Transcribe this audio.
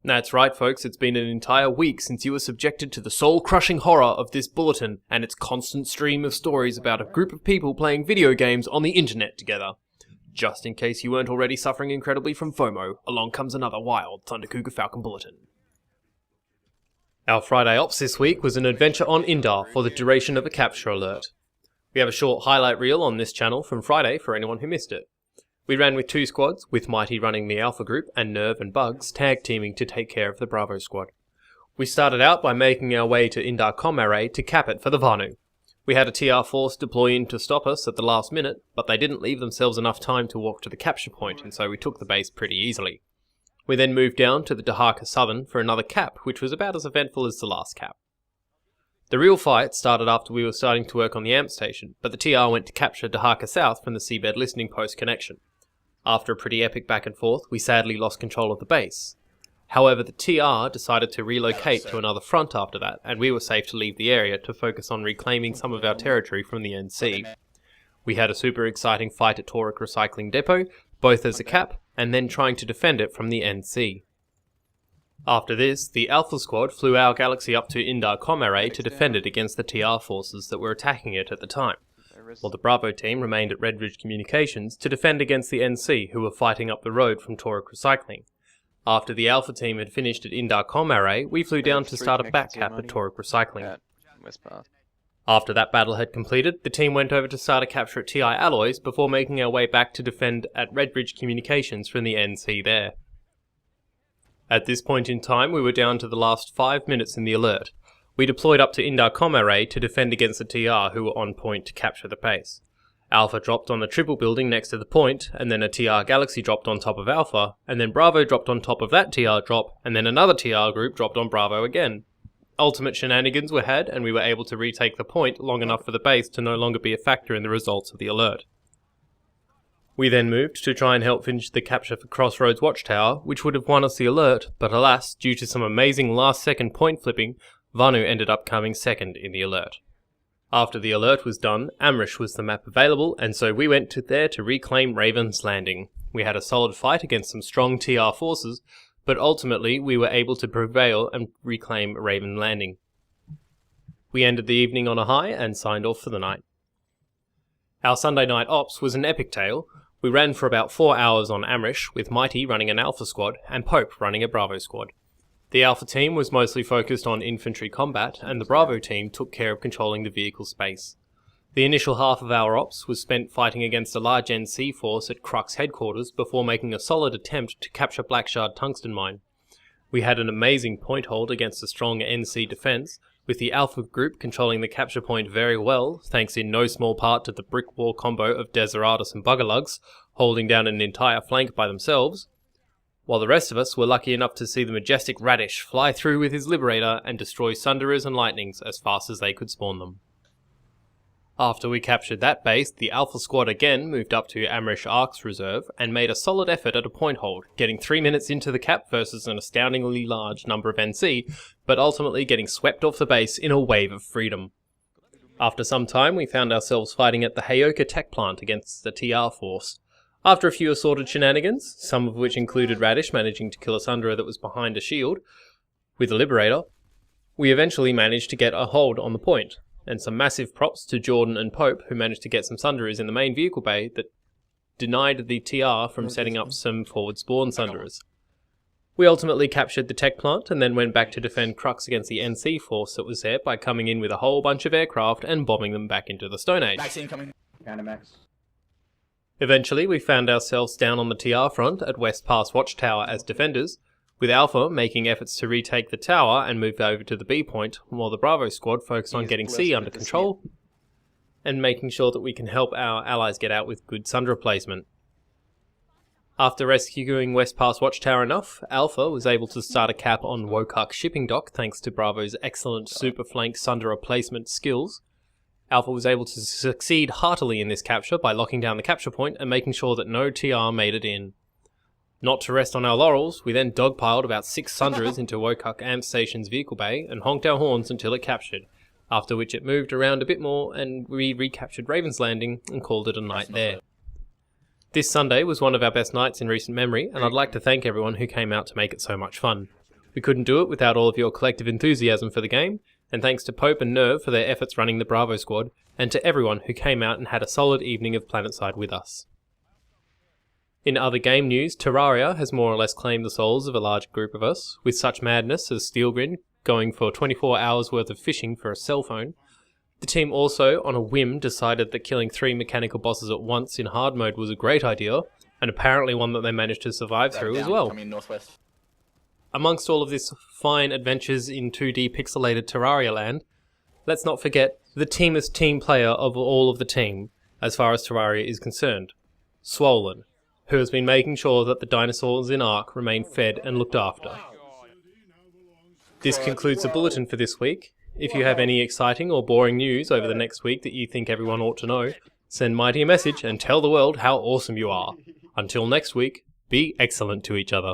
That's right, folks, it's been an entire week since you were subjected to the soul-crushing horror of this bulletin and its constant stream of stories about a group of people playing video games on the internet together. Just in case you weren't already suffering incredibly from FOMO, along comes another wild Thunder Cougar Falcon bulletin. Our Friday Ops this week was an adventure on Indar for the duration of a capture alert. We have a short highlight reel on this channel from Friday for anyone who missed it. We ran with two squads, with Mighty running the Alpha group and Nerve and Bugs tag teaming to take care of the Bravo squad. We started out by making our way to Indar Com Array to cap it for the Vanu. We had a TR force deploy in to stop us at the last minute, but they didn't leave themselves enough time to walk to the capture point, and so we took the base pretty easily. We then moved down to the Dahaka Southern for another cap, which was about as eventful as the last cap. The real fight started after we were starting to work on the AMP station, but the TR went to capture Dahaka South from the seabed listening post connection. After a pretty epic back and forth, we sadly lost control of the base. However, the TR decided to relocate to another front after that, and we were safe to leave the area to focus on reclaiming some of our territory from the NC. We had a super exciting fight at Toric Recycling Depot, both as a cap, and then trying to defend it from the NC. After this, the Alpha squad flew our Galaxy up to Indar Com Array to defend it against the TR forces that were attacking it at the time, while the Bravo team remained at Red Ridge Communications to defend against the NC who were fighting up the road from Toric Recycling. After the Alpha team had finished at Indar Com Array, we flew down to start a back cap at Toric Recycling. After that battle had completed, the team went over to start a capture at TI Alloys before making our way back to defend at Red Ridge Communications from the NC there. At this point in time, we were down to the last 5 minutes in the alert. We deployed up to Indar Com Array to defend against the TR who were on point to capture the base. Alpha dropped on the triple building next to the point, and then a TR Galaxy dropped on top of Alpha, and then Bravo dropped on top of that TR drop, and then another TR group dropped on Bravo again. Ultimate shenanigans were had, and we were able to retake the point long enough for the base to no longer be a factor in the results of the alert. We then moved to try and help finish the capture for Crossroads Watchtower, which would have won us the alert, but alas, due to some amazing last-second point flipping, Vanu ended up coming second in the alert. After the alert was done, Amrish was the map available, and so we went there to reclaim Raven's Landing. We had a solid fight against some strong TR forces, but ultimately we were able to prevail and reclaim Raven Landing. We ended the evening on a high and signed off for the night. Our Sunday night ops was an epic tale. We ran for about 4 hours on Amrish, with Mighty running an Alpha squad and Pope running a Bravo squad. The Alpha team was mostly focused on infantry combat, and the Bravo team took care of controlling the vehicle space. The initial half of our ops was spent fighting against a large NC force at Crux headquarters before making a solid attempt to capture Blackshard tungsten mine. We had an amazing point hold against a strong NC defense, with the Alpha group controlling the capture point very well, thanks in no small part to the brick wall combo of Deseratus and Buggerlugs, holding down an entire flank by themselves, while the rest of us were lucky enough to see the majestic Radish fly through with his Liberator and destroy Sunderers and Lightnings as fast as they could spawn them. After we captured that base, the Alpha squad again moved up to Amrish Ark's reserve and made a solid effort at a point hold, getting 3 minutes into the cap versus an astoundingly large number of NC, but ultimately getting swept off the base in a wave of freedom. After some time, we found ourselves fighting at the Heyoka tech plant against the TR force. After a few assorted shenanigans, some of which included Radish managing to kill a Sunderer that was behind a shield with a Liberator, we eventually managed to get a hold on the point, and some massive props to Jordan and Pope who managed to get some Sunderers in the main vehicle bay that denied the TR from setting up some forward spawn Sunderers. We ultimately captured the tech plant and then went back to defend Crux against the NC force that was there by coming in with a whole bunch of aircraft and bombing them back into the Stone Age. Max incoming. Max. Eventually, we found ourselves down on the TR front at West Pass Watchtower as defenders, with Alpha making efforts to retake the tower and move over to the B point, while the Bravo squad focused on getting C under control and making sure that we can help our allies get out with good Sunderer placement. After rescuing West Pass Watchtower enough, Alpha was able to start a cap on Wokuk shipping dock thanks to Bravo's excellent super flank Sunderer placement skills. Alpha was able to succeed heartily in this capture by locking down the capture point and making sure that no TR made it in. Not to rest on our laurels, we then dogpiled about 6 Sunderers into Wokuk Amp Station's vehicle bay and honked our horns until it captured, after which it moved around a bit more and we recaptured Raven's Landing and called it a night there. This Sunday was one of our best nights in recent memory, and I'd like to thank everyone who came out to make it so much fun. We couldn't do it without all of your collective enthusiasm for the game, and thanks to Pope and Nerve for their efforts running the Bravo squad, and to everyone who came out and had a solid evening of Planetside with us. In other game news, Terraria has more or less claimed the souls of a large group of us, with such madness as Steelgrin going for 24 hours worth of fishing for a cell phone. The team also, on a whim, decided that killing 3 mechanical bosses at once in hard mode was a great idea, and apparently one that they managed to survive through as well. Northwest. Amongst all of this fine adventures in 2D pixelated Terraria land, let's not forget the teamest team player of all of the team, as far as Terraria is concerned, Swollen, who has been making sure that the dinosaurs in Ark remain fed and looked after. This concludes the bulletin for this week. If you have any exciting or boring news over the next week that you think everyone ought to know, send Mighty a message and tell the world how awesome you are. Until next week, be excellent to each other.